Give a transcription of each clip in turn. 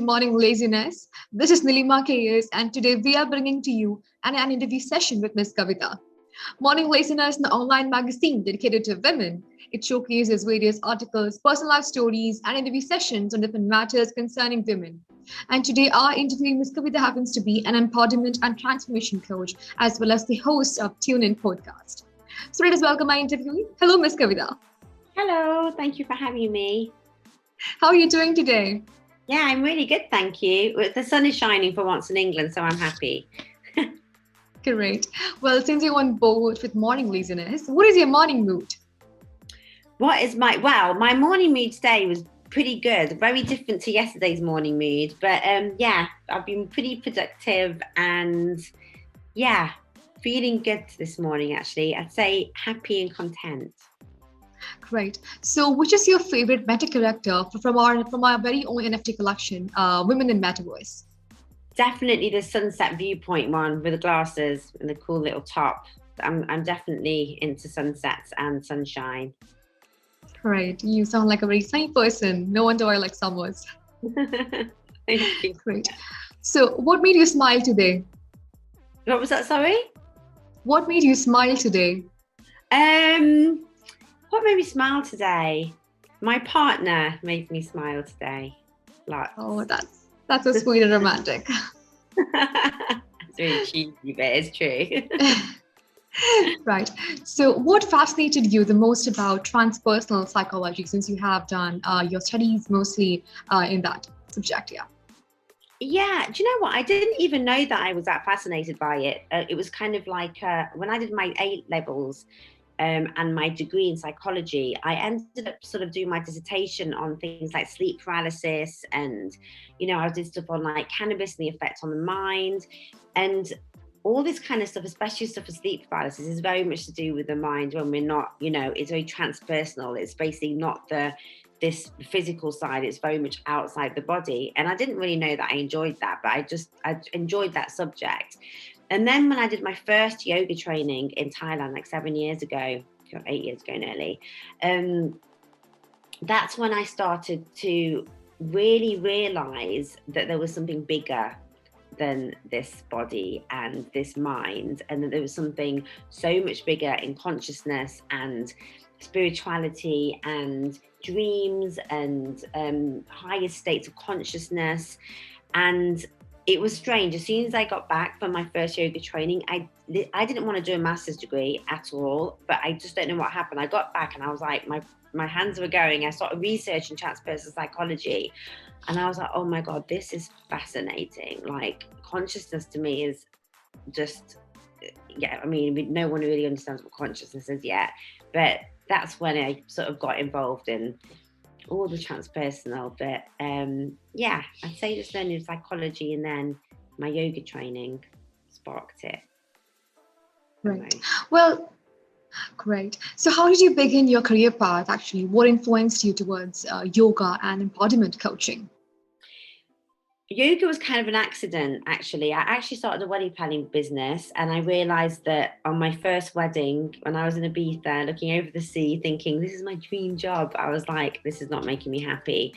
Morning Laziness. This is Nilima Kayes, and today we are bringing to you an interview session with Miss Kavita. Morning Laziness is an online magazine dedicated to women. It showcases various articles, personal life stories, and interview sessions on different matters concerning women. And today, our interviewing Miss Kavita happens to be an embodiment and transformation coach, as well as the host of Tunein Podcast. So let us welcome my interviewee. Hello, Miss Kavita. Hello, thank you for having me. How are you doing today? Yeah, I'm really good, thank you. The sun is shining for once in England, so I'm happy. Great. Well, since you're on board with morning laziness, what is your morning mood? My morning mood today was pretty good, very different to yesterday's morning mood. But yeah, I've been pretty productive and feeling good this morning, actually. I'd say happy and content. Great. So, which is your favorite meta character from our very own NFT collection, Women in Metaverse? Definitely the sunset viewpoint one with the glasses and the cool little top. I'm definitely into sunsets and sunshine. Right. You sound like a very sunny person. No wonder I like summers. Thank you. Great. So, what made you smile today? What was that? Sorry. What made you smile today? What made me smile today? My partner made me smile today. Lots. Oh, that's so sweet and romantic. It's really cheesy, but it's true. Right. So, what fascinated you the most about transpersonal psychology, since you have done your studies mostly in that subject? Yeah. Yeah, do you know what? I didn't even know that I was that fascinated by it. It was kind of like when I did my A levels. And my degree in psychology, I ended up sort of doing my dissertation on things like sleep paralysis, and I did stuff on like cannabis and the effect on the mind, and all this kind of stuff, especially stuff for sleep paralysis, is very much to do with the mind when we're not, it's very transpersonal. It's basically not this physical side, it's very much outside the body. And I didn't really know that I enjoyed that, but I enjoyed that subject. And then when I did my first yoga training in Thailand, like 7 years ago, 8 years ago nearly, that's when I started to really realize that there was something bigger than this body and this mind, and that there was something so much bigger in consciousness and spirituality and dreams and higher states of consciousness. And it was strange. As soon as I got back from my first yoga training, I didn't want to do a master's degree at all, but I just don't know what happened. I got back and I was like, my hands were going. I started researching transpersonal psychology, and I was like, oh my God, this is fascinating. Like, consciousness to me is just, no one really understands what consciousness is yet, but that's when I sort of got involved in all the transpersonal. But I'd say just learning psychology and then my yoga training sparked it. Right. Well, great. So how did you begin your career path actually? What influenced you towards yoga and embodiment coaching? Yoga was kind of an accident, actually. I actually started a wedding planning business, and I realised that on my first wedding, when I was in Ibiza, looking over the sea, thinking, this is my dream job, I was like, this is not making me happy.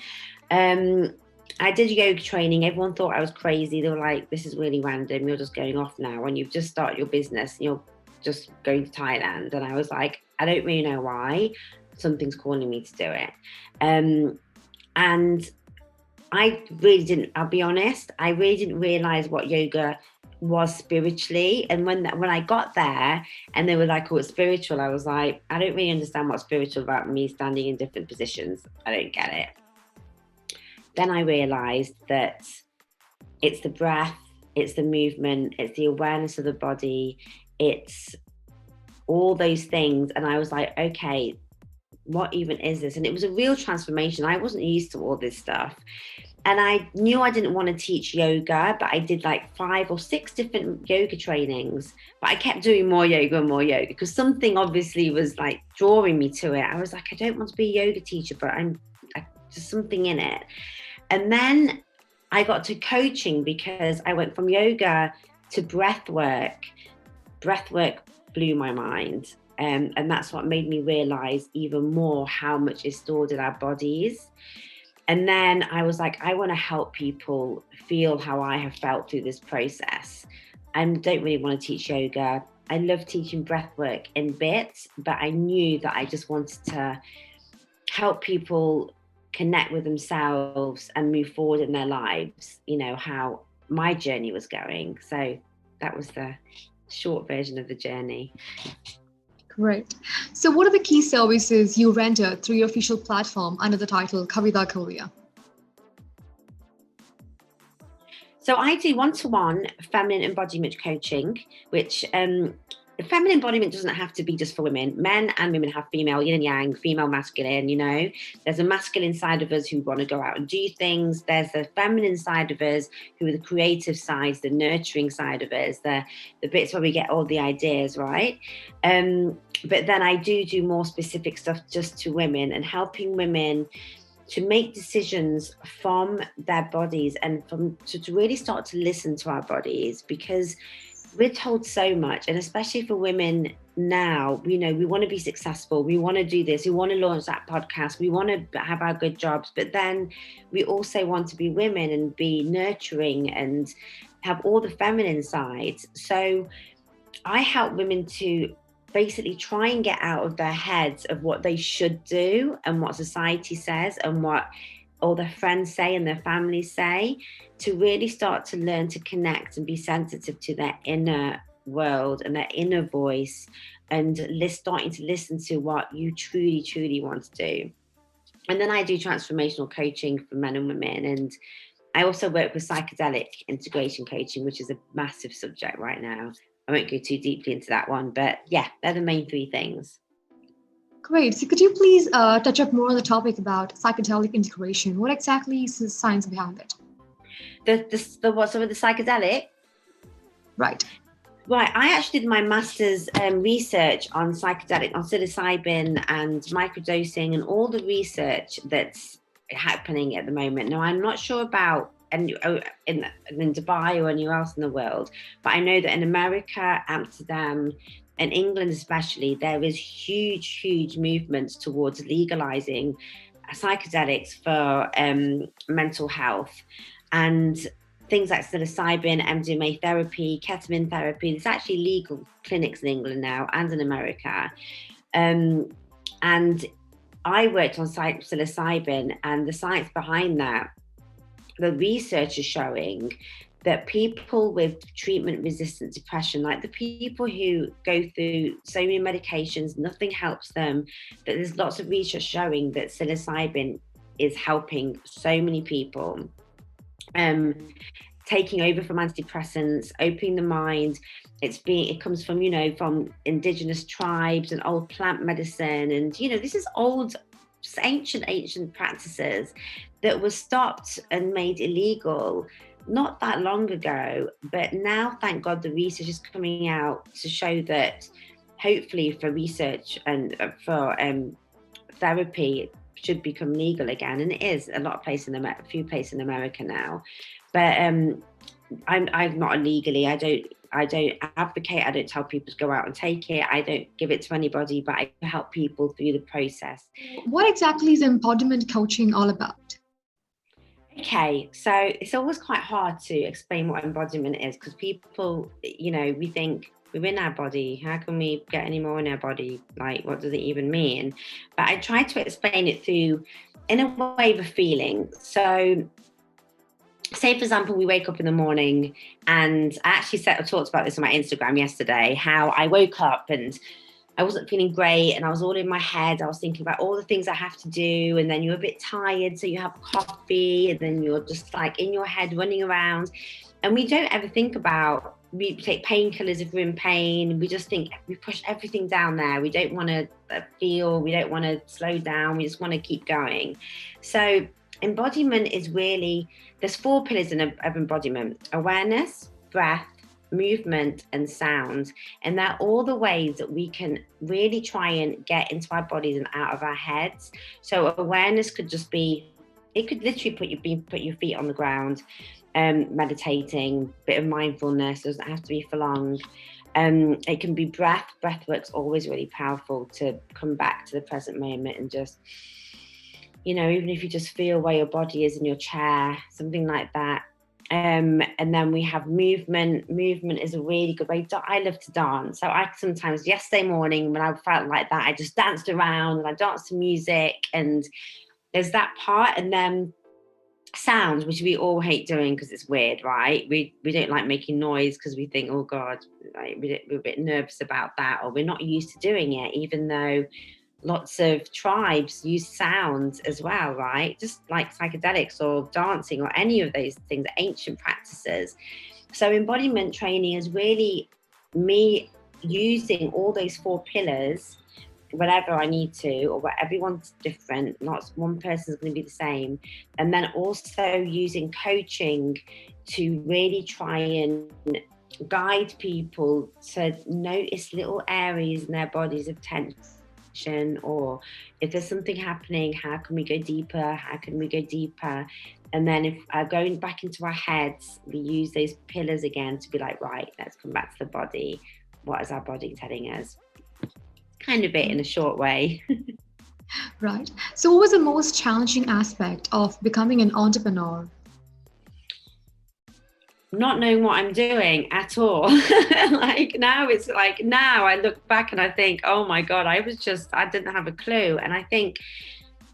I did yoga training. Everyone thought I was crazy. They were like, this is really random. You're just going off now when you've just started your business and you're just going to Thailand. And I was like, I don't really know why. Something's calling me to do it. And I really didn't, I'll be honest, I really didn't realize what yoga was spiritually. And when I got there and they were like, oh, it's spiritual, I was like, I don't really understand what's spiritual about me standing in different positions. I don't get it. Then I realized that it's the breath, it's the movement, it's the awareness of the body, it's all those things. And I was like, okay, what even is this? And it was a real transformation. I wasn't used to all this stuff. And I knew I didn't want to teach yoga, but I did like 5 or 6 different yoga trainings. But I kept doing more yoga because something obviously was like drawing me to it. I was like, I don't want to be a yoga teacher, but just something in it. And then I got to coaching because I went from yoga to breath work. Breath work blew my mind. And that's what made me realize even more how much is stored in our bodies. And then I was like, I want to help people feel how I have felt through this process. I don't really want to teach yoga. I love teaching breath work in bits, but I knew that I just wanted to help people connect with themselves and move forward in their lives, how my journey was going. So that was the short version of the journey. Great. So what are the key services you render through your official platform under the title Kavita Goliais? So I do one-to-one feminine embodiment coaching, which feminine embodiment doesn't have to be just for women. Men and women have female yin and yang, female masculine, There's a masculine side of us who want to go out and do things. There's the feminine side of us who are the creative sides, the nurturing side of us, the bits where we get all the ideas, right? But then I do more specific stuff just to women and helping women to make decisions from their bodies and to really start to listen to our bodies, because we're told so much, and especially for women now, we want to be successful, we want to do this, we want to launch that podcast, we want to have our good jobs, but then we also want to be women and be nurturing and have all the feminine sides. So I help women to basically try and get out of their heads of what they should do and what society says and what all their friends say and their families say, to really start to learn to connect and be sensitive to their inner world and their inner voice, and starting to listen to what you truly, truly want to do. And then I do transformational coaching for men and women. And I also work with psychedelic integration coaching, which is a massive subject right now. I won't go too deeply into that one, but yeah, they're the main three things. Great. So could you please touch up more on the topic about psychedelic integration? What exactly is the science behind it? Some of the psychedelic? Right. Right. I actually did my master's research on psychedelic, on psilocybin and microdosing and all the research that's happening at the moment. Now, I'm not sure about in Dubai or anywhere else in the world, but I know that in America, Amsterdam, and England especially, there is huge movements towards legalizing psychedelics for mental health, and things like psilocybin, MDMA therapy, ketamine therapy. There's actually legal clinics in England now and in America. And I worked on psilocybin, and the science behind that, the research is showing that people with treatment-resistant depression, like the people who go through so many medications, nothing helps them, that there's lots of research showing that psilocybin is helping so many people. Taking over from antidepressants, opening the mind. It comes from, from indigenous tribes and old plant medicine. And, this is old, ancient practices that were stopped and made illegal not that long ago. But now, thank God, the research is coming out to show that hopefully for research and for therapy should become legal again. And it is a few places in America now. But I'm not illegally. I don't advocate. I don't tell people to go out and take it. I don't give it to anybody, but I help people through the process. What exactly is embodiment coaching all about? Okay, so it's always quite hard to explain what embodiment is, because people, we think we're in our body. How can we get any more in our body? Like, what does it even mean? But I try to explain it through, in a way, of a feeling. So say, for example, we wake up in the morning, and I actually talked about this on my Instagram yesterday, how I woke up and I wasn't feeling great and I was all in my head. I was thinking about all the things I have to do, and then you're a bit tired, so you have coffee, and then you're just like in your head running around. And we don't ever think about, we take painkillers if we're in pain. We just think we push everything down there. We don't want to feel, we don't want to slow down. We just want to keep going. So embodiment is really, there's 4 pillars of embodiment: awareness, breath, movement, and sound. And they're all the ways that we can really try and get into our bodies and out of our heads. So awareness could just be, it could literally put your feet on the ground, meditating, bit of mindfulness, doesn't have to be for long. It can be breath. Breath work's always really powerful to come back to the present moment and just even if you just feel where your body is in your chair, something like that. And then we have movement. Movement is a really good way. I love to dance. So I sometimes, yesterday morning when I felt like that, I just danced around and I danced to music, and there's that part. And then sounds, which we all hate doing because it's weird, right? We don't like making noise because we think, oh God, like, we're a bit nervous about that, or we're not used to doing it, even though lots of tribes use sounds as well, right? Just like psychedelics or dancing or any of those things, ancient practices. So embodiment training is really me using all those 4 pillars whatever I need to, or what everyone's different, not one person's going to be the same. And then also using coaching to really try and guide people to notice little areas in their bodies of tension, or if there's something happening, how can we go deeper? And then if going back into our heads, we use those pillars again to be like, right, let's come back to the body. What is our body telling us? Kind of it in a short way. Right. So what was the most challenging aspect of becoming an entrepreneur? Not knowing what I'm doing at all. Now I look back and I think, oh my God, I didn't have a clue. And I think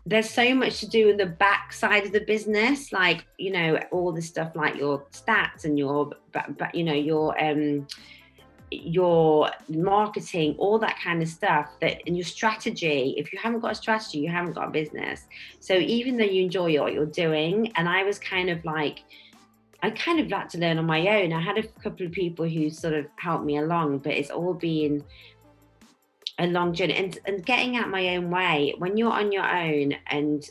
there's so much to do in the back side of the business, like, all the stuff like your stats and your marketing, all that kind of stuff, and your strategy. If you haven't got a strategy, you haven't got a business. So even though you enjoy what you're doing, and I kind of had to learn on my own. I had a couple of people who sort of helped me along, but it's all been a long journey, and getting out my own way. When you're on your own and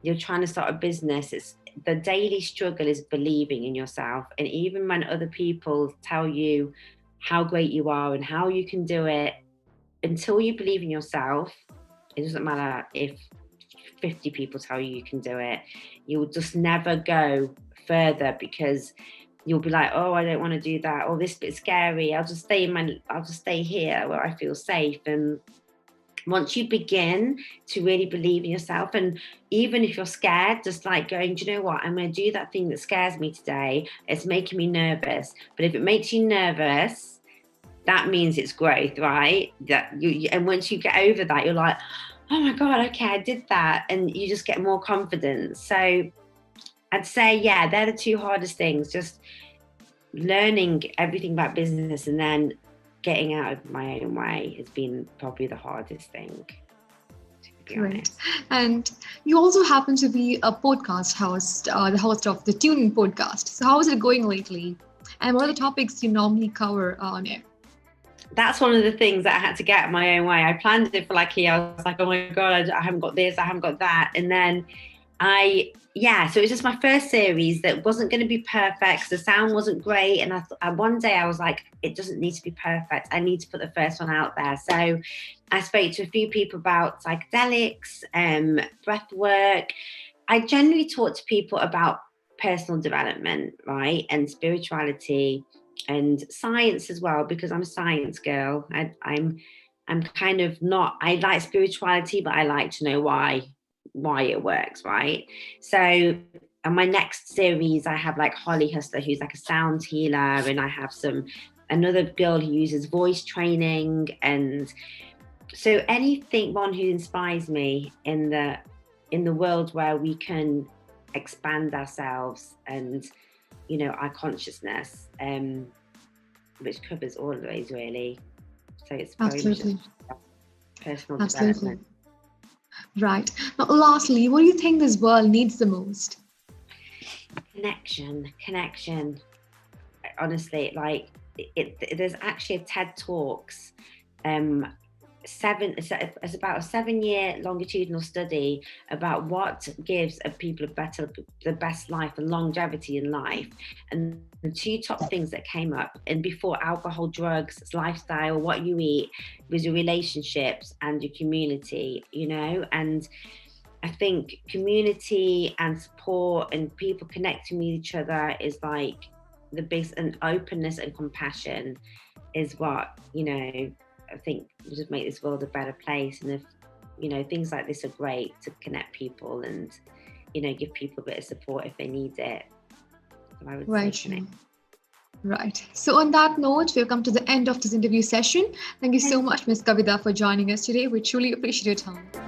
you're trying to start a business, the daily struggle is believing in yourself. And even when other people tell you how great you are and how you can do it, until you believe in yourself, it doesn't matter if 50 people tell you can do it, you'll just never go further, because you'll be like, oh, I don't want to do that, or this bit's scary, I'll just stay here where I feel safe. And once you begin to really believe in yourself, and even if you're scared, just like going, do you know what, I'm going to do that thing that scares me today, it's making me nervous, but if it makes you nervous, that means it's growth, right? And once you get over that, you're like, oh my God, okay, I did that. And you just get more confidence. So I'd say, yeah, they're the 2 hardest things, just learning everything about business and then getting out of my own way has been probably the hardest thing, to be honest. And you also happen to be a podcast host, the host of the Tunein Podcast. So how is it going lately? And what are the topics you normally cover on air? That's one of the things that I had to get my own way. I planned it for like a year. I was like, oh my God, I haven't got this, I haven't got that. And then so it was just my first series that wasn't going to be perfect. The sound wasn't great. And one day I was like, it doesn't need to be perfect. I need to put the first one out there. So I spoke to a few people about psychedelics, breath work. I generally talk to people about personal development, right? And spirituality and science as well, because I'm a science girl. I'm kind of not, I like spirituality, but I like to know why it works, right? So in my next series, I have like Holly Hustler, who's like a sound healer, and I have another girl who uses voice training. And so one who inspires me in the world where we can expand ourselves and our consciousness, which covers all of those really. So it's very much personal development. Right. Now, lastly, what do you think this world needs the most? Connection. Honestly, like there's actually a TED Talks. It's about a 7-year longitudinal study about what gives people the best life and longevity in life. And the 2 top things that came up, and before alcohol, drugs, lifestyle, what you eat, was your relationships and your community, and I think community and support and people connecting with each other is like the base, and openness and compassion is what, I think will just make this world a better place. And if things like this are great to connect people and, give people a bit of support if they need it. So I would Right. say connect. Right. So on that note, we've come to the end of this interview session. Thank you so much, Ms. Kavita, for joining us today. We truly appreciate your time.